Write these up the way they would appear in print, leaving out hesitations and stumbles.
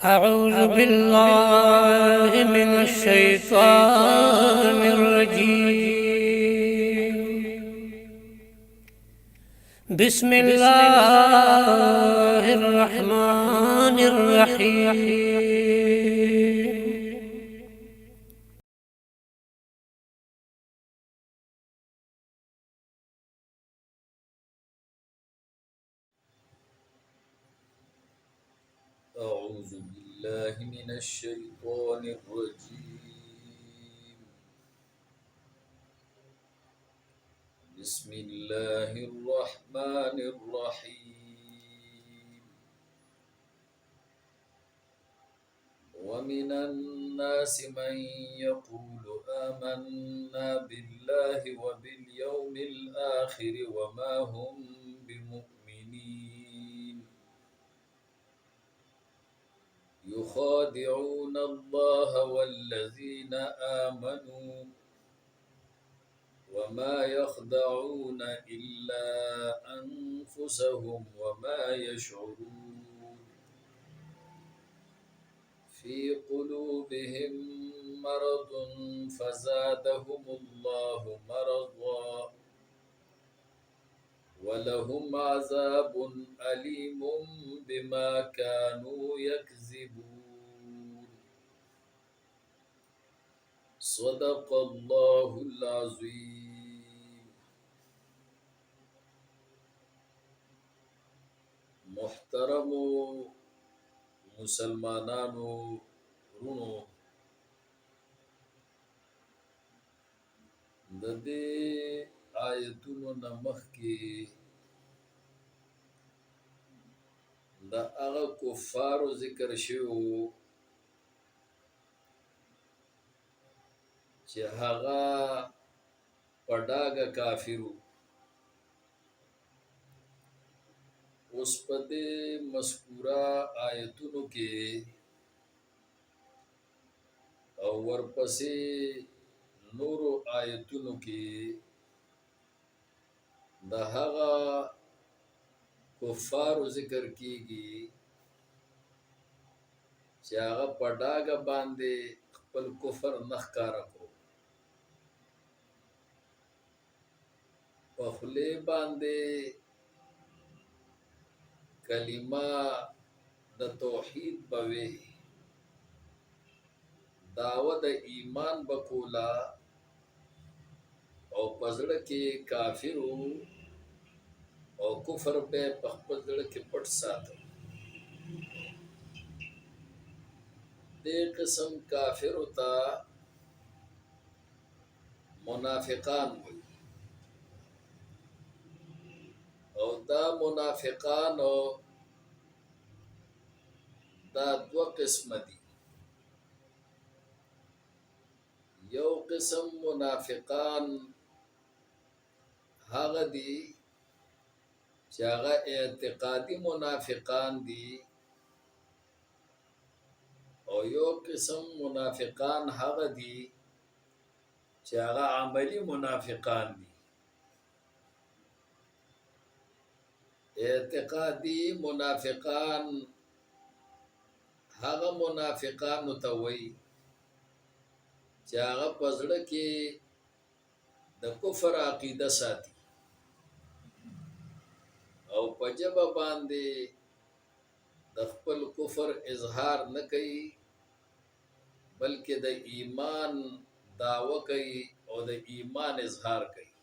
أعوذ بالله من الشيطان الرجيم. بسم الله الرحمن الرحيم. أعوذ بالله من الشيطان الرجيم. بسم الله الرحمن الرحيم. ومن الناس من يقول آمنا بالله وباليوم الآخر وما هم بمؤمنين. يخادعون الله والذين آمنوا وما يخدعون إلا أنفسهم وما يشعرون. في قلوبهم مرض فزادهم الله مرضا ولهم عذاب أليم بما كانوا يكذبون. صدق الله العظيم. محترم مسلمانانو رونو، د دې آیتونو نمخ کې د هغه کفارو ذکر شوی چې هغه په ډاګه کافرو. اوس په دې مذکوره آیتونو کې او ورپسې نورو آیتونو کې د هغه کفارو ذکر کیږي چې هغه په ډاګه باندې خپل کفر نه ښکاره کړو، په خولې باندې کلمه د توحید به وي، دعوه د ایمان به کوله، او په زړه کې کافر او کفر به په خپل زړه کې پټ ساتل. دې قسم کافرو ته منافقان وي، او دا منافقان دا دو قسم دي. یو قسم منافقان هغه دي چې هغه اعتقادي منافقان دي، او یو قسم منافقان هغه دي چې هغه عملی منافقان دي. اعتقادي منافقان هغه منافقانو ته وایي چې هغه په زړه کې د کفر عقیده ساتي او په ژبه باندې د خپل کفر اظهار نه کوي، بلکې د ایمان دعوه کوي او د ایمان اظهار کوي.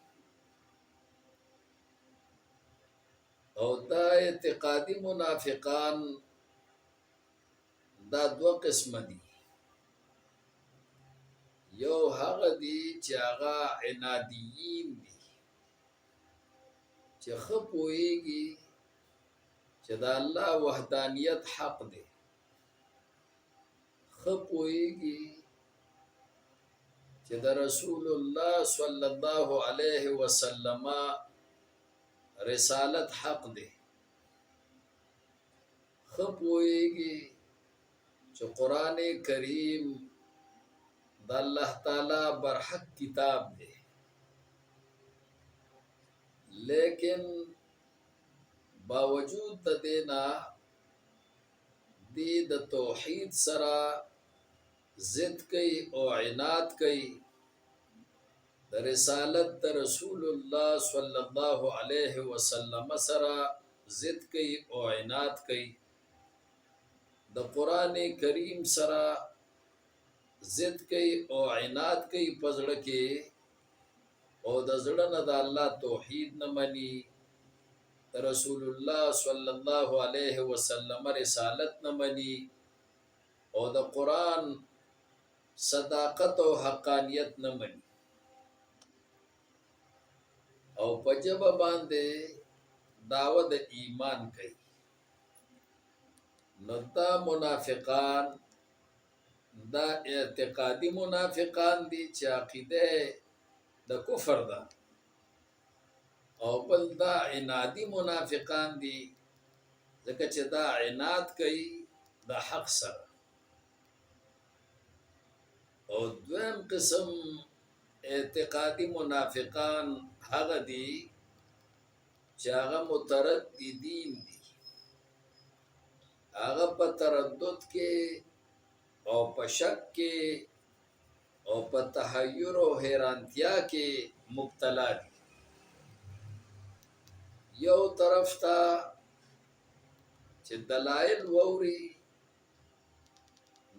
او دا اعتقادي منافقان دا دو قسم دي. یو هغه دي چې هغه عنادیین دي، چې ښه پوهیږي چې د الله وحدانیت حق دی، ښه پوهیږي چې د رسول الله صلی الله علیه وسلم رسالت حق دی، ښه پوهیږي چې قرآن کریم د الله تعالی برحق کتاب دی، لیکن باوجود د دینا دی د توحید سره ضد کوي او عناد کوي، د رسالت د رسول الله صلی الله علیه وسلم سره ضد کوي او عناد کوي، د قرآن کریم سره ضد کوي او عناد کوي په زړه کې، او د زړه نه د الله توحید نه مني، د رسول الله صلی الله علیه وسلم رسالت نه مني، او د قرآن صداقت او حقانیت نه مني، او په ژبه باندې دعوه د ایمان کوي. نو دا منافقان دا اعتقادي منافقان دي چې عقیده د کفر ده، او بل دا عنادي منافقان دي ځکه چې دا عناد کوي د حق سره. او دویم قسم اعتقادي منافقان هغه دي چې هغه مترددین دي، هغه په تردد کې او په شک کې او په تحیر او حیرانتیا کې مبتلا دي. یو طرف ته چې دلائل ووري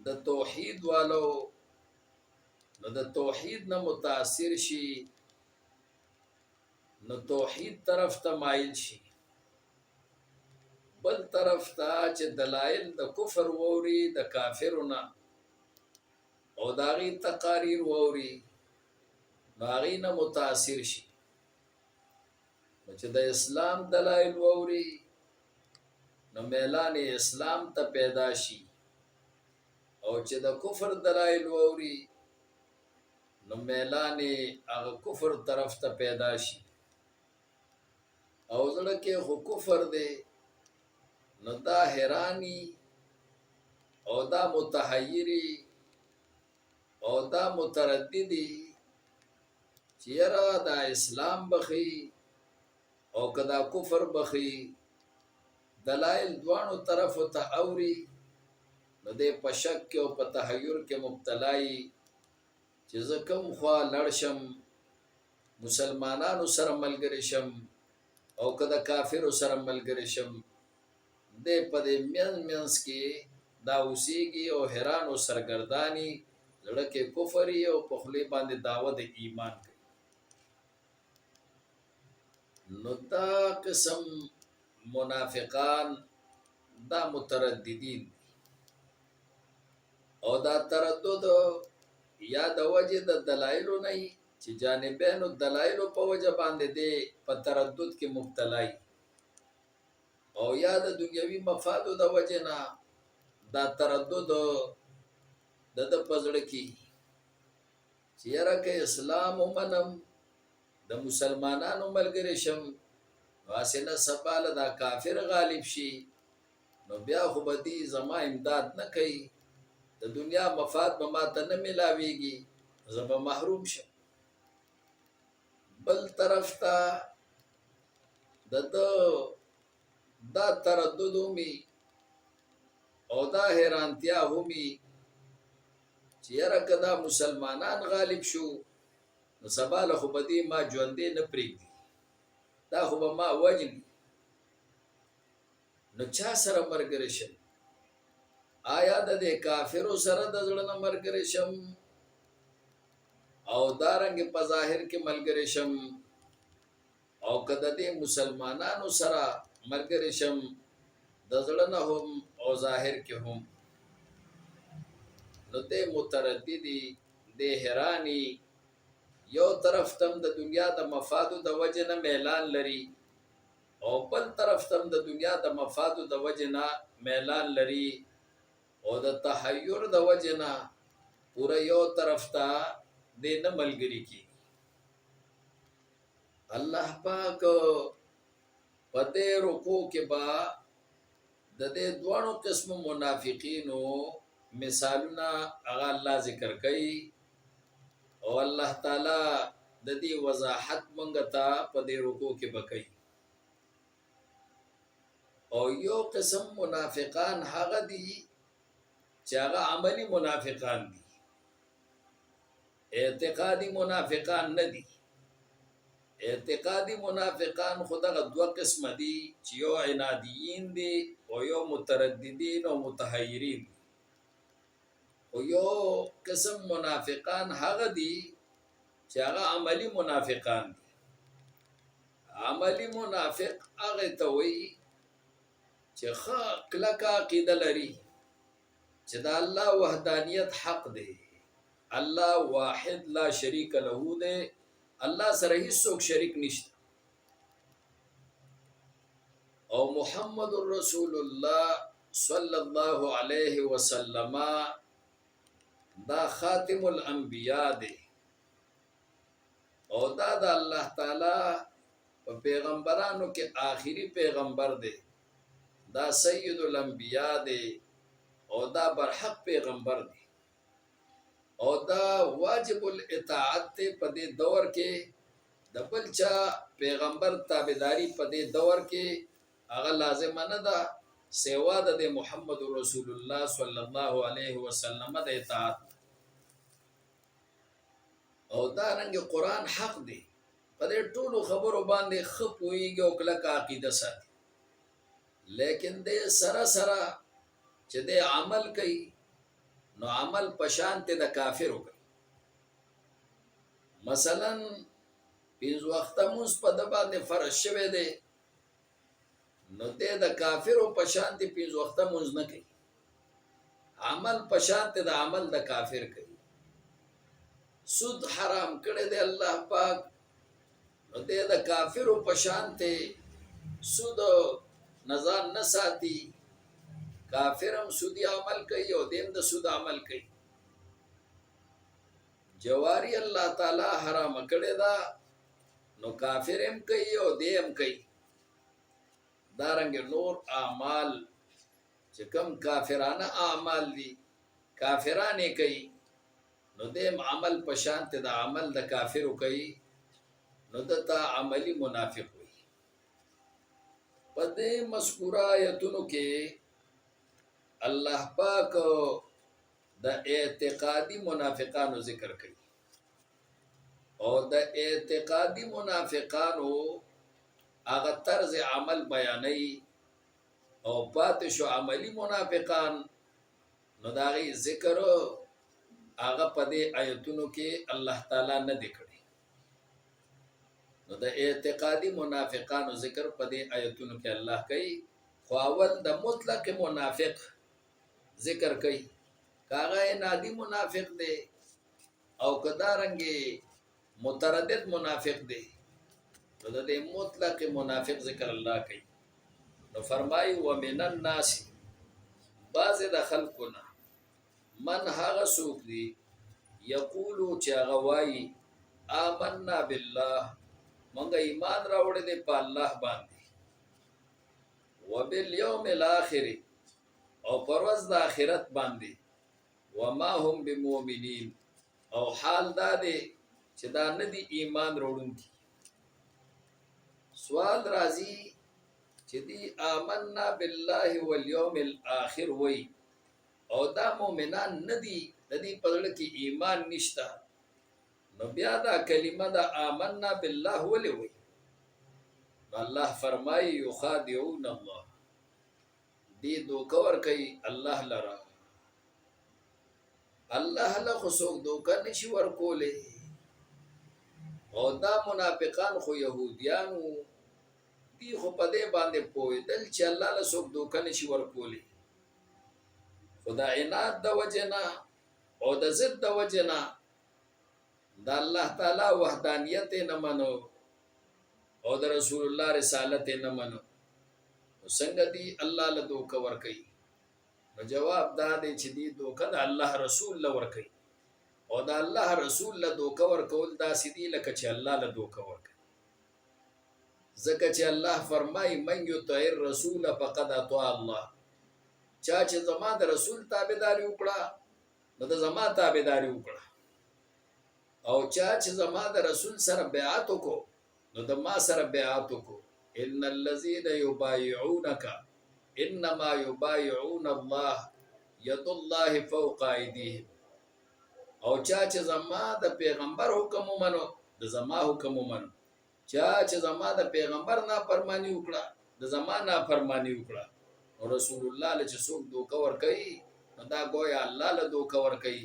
د توحید والو، نو د توحید نه متاثر شي، نو توحید طرف ته مایل شي. بل طرف ته چې دلائل د کفر ووري د کافرونه او د هغې تقاریر ووري، نو هغې نه متاثر شي. نو چې د اسلام دلائل ووري، نو میلان اسلام ته پیدا شي، او چې د کفر دلائل ووري، نو میلان هغه کفر طرف ته پیدا شي. او زړه کې خو کفر دی، نو دا حیرانی او دا متحیری او دا مترددی چې یاره دا اسلام بخي او که دا کفر بخي، دلائل دوانو طرفو ته اوري، نو دی په شک کې او په تحیر کې مبتلای چې زه کوم خوا لړ شم، مسلمانانو سره ملګری شم او که د کافرو سره ملګری شم. دی په دې منځ کې دا اوسېږي او حیران او سرګرداني، زړه کې کفر او په خولې باندې دعوه د ایمان کوي. نو دا قسم منافقان دا مترددین، او دا تردد یا د وجه د دلایلو نه چې جانبینو دلایلو په وجه باندې دی په تردد کې مبتلای، او یا د دنیوي مفادو د وجه نه دا تردد د پزړه کې چې یاره که اسلام ومنم، د مسلمانانو ملګری شم، واسنه سباله دا کافر غالب شي، نو بیا خو به دی زما امداد نه کوي، د دنیا مفاد به ماته نه ملاویږي، زه به محروم شم. بل طرف ته دا تردد همي او دا حیرانتیا همي چې یاره که دا مسلمانان غالب شو، نو سباله خو به دی ما ژوندی نه پرېږدي، دا خو به ما وجني، نو چا سره ملګری شم؟ آیا د دې کافرو سره د زړه نه ملګری شم او دارنګې په ظاهر کې ملګری شم، او که د دې مسلمانانو سره ملګری شم د زړه نه هم او ظاهر کې هم؟ نو دې مترددي، دې حیرانی، یو طرف تم د دنیا د مفادو د وجه نه میلان لري، او بل طرف تم د دنیا د مفادو د وجه نه میلان لري، او د تحیر د وجه نه پوره یو طرف ته دې نه ملګری کی. الله پاک په دې رکوع کې با د دې دوانو قسم منافقینو مثالونه هغه الله ذکر کوي، او الله تعالی د دې وضاحت مونږ ته په دې رکوع کې وکړي. او یو قسم منافقان هغه دي چې هغه عملی منافقان دي، اعتقادی منافقان نه دي. اعتقادی منافقان خدغه دوه قسم دي چې یو عنادیین دي او یو مترددین او متحیرین دي. او یو قسم منافقان هغه دي چې هغه عملی منافقان دي. عملی منافق هغه ته وایي چې ښه کلکه عقیده لري چې د الله وحدانیت حق دی، الله واحد لا شریک له دی، الله سره هیڅوک شریک نشته، او محمد رسول الله صلی الله علیه وسلم دا خاتم الانبیاء دی، او دا د الله تعالی په پیغمبرانو کې آخری پیغمبر دی، دا سید الانبیاء دی، او دا برحق پیغمبر دی، او دا واجب الاطاعت ته په دې دور کې د بل چا پیغمبر تابعداري په دې دور کې هغه لازم نه ده سوا د محمد رسول الله صلی الله علیه وسلم د اطاعت. او دا رنګ قرآن حق دی، په دې ټولو خبرو باندې ښه پوهېږي او کلکه عقیده ساتي، لیکن دې سره سره چې دې عمل کوي نو عمل پشانت د کافر کوي. مثلا پنځه وخته مونځ په د باندې فرض شوی دی، نو دې د کافرو پشانت پنځه وخته مونځ نه کوي، عمل پشانت د عمل د کافر کوي. سود حرام کړی دی الله پاک، نو دې د کافرو پشانت سود نظام نه ساتي، کافر هم سودی عمل کوي او دیم د سود عمل کوي. جواری الله تعالی حرام کړی دا، نو کافر هم کوي او دیم کوي. دارنګ نور اعمال چې کوم کافرانه اعمال دي کافرانه کوي، نو دیم عمل پشانت د عمل د کافرو کوي، نو دتا عملی منافق وي. په دې مذکورہ آیتونو کې الله پاک د اعتقادی منافقانو ذکر کوي، او د اعتقادی منافقانو هغه طرز عمل بیانوي، او پاتې شو عملی منافقان، نو دا غي ذکر هغه په دې آیتونو کې الله تعالی نه دی کړی. نو د اعتقادی منافقانو ذکر په دې آیتونو کې الله کوي، خو اول د مطلق منافق ذکر کوي، کاغه نادی منافق دی او کدارنګي متردد منافق دی، نو د مطلق منافق ذکر الله کوي. نو فرمایي ومن الناس، بعض د خلقنا، من هغه څوک دی یقولو چې هغه وایي آمنا بالله، مونږ ایمان راوړی دی په الله باندې، وبالیوم الاخر، او پرواز د آخرت باندې، وما هم بمؤمنین، او حال دا دی چې دا ندی ایمان راوړونکي. سوال راځي چې دی آمنا بالله والیوم الاخر وای او دا مؤمنان ندی، د دې په زړه کې ایمان نشته، نو بیا دا کلمه دا آمنا بالله ولې وای؟ الله فرمایي یخادعون الله، دی دوکه ورکوي الله لرا. الله له خو څوک دوکه نشي ورکولی، او دا منافقان خو یهودیانو دی خو په دې باندې پوهېدل چې الله له څوک دوکه نشي ورکولی، خو د عناد د وجې نه او د ضد د وجې نه د الله تعالی وحدانیت یې نه منو او د رسول الله رسالت یې نه منو، نو څنګه دی الله له دوکه ورکوي؟ نو جواب دا دی چې دی دوکه د الله رسول له ورکوي، او د الله رسول له دوکه ورکول داسې دي لکه چې الله له دوکه ورکوي. ځکه چې الله فرمایي من یطع الرسول فقد اطاع الله، چا چې زما د رسول تابعداري وکړه نو د زما تابعداري وکړه، او چا چې زما د رسول سره بیعت وکړو نو د ما سره بیعت وکړو. ان الذين يبايعونك انما یبایعون الله ید الله فوق ایدیهم. او چا چې زما د پیغمبر حکم ومنو، د زما حکم ومنو، چا چې زما د پیغمبر نافرمانی وکړه، د زما نافرمانی وکړه. او رسول الله له چې څوک دوکه ورکوي نو دا گویا الله له دوکه ورکوي.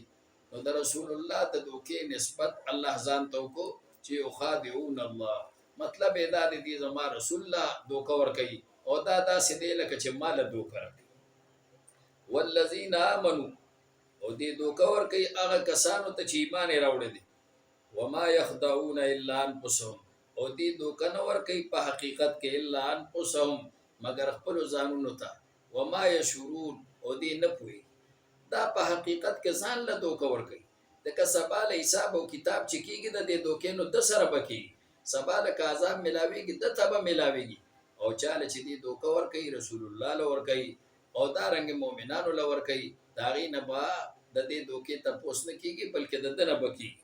نو د رسول الله ته دوکې نسبت الله ځان ته وکړو چې یخادعون الله، مطلب یې دا دی زما رسول الله دوکه ورکوي او دا داسې دی لکه چې ما له دوکه راکوي. والذین آمنوا، او دې دوکه ورکوي هغه کسانو ته چې ایمان یې راوړی دی. وما یخدعون الا انفسهم، او دې دوکه نه ورکوي په حقیقت کې الا انفسهم مگر خپلو ځانونو ته. وما یشعرون، او دې نه پوهي دا په حقیقت کې ځان له دوکه ورکوي. لکه سبا له حساب او کتاب چې کېږي د دې دوکې نو د سره به کېږي، سبا له که عذاب ملاویږي د ته به ملاویږي. او چاله چې دې دوکه ورکوي رسول الله له ورکوي او دارنګې مؤمنانو له ورکوي، د هغې نه به د دې دوکې تپوس نه کېږي بلکې د ده نه به کېږي.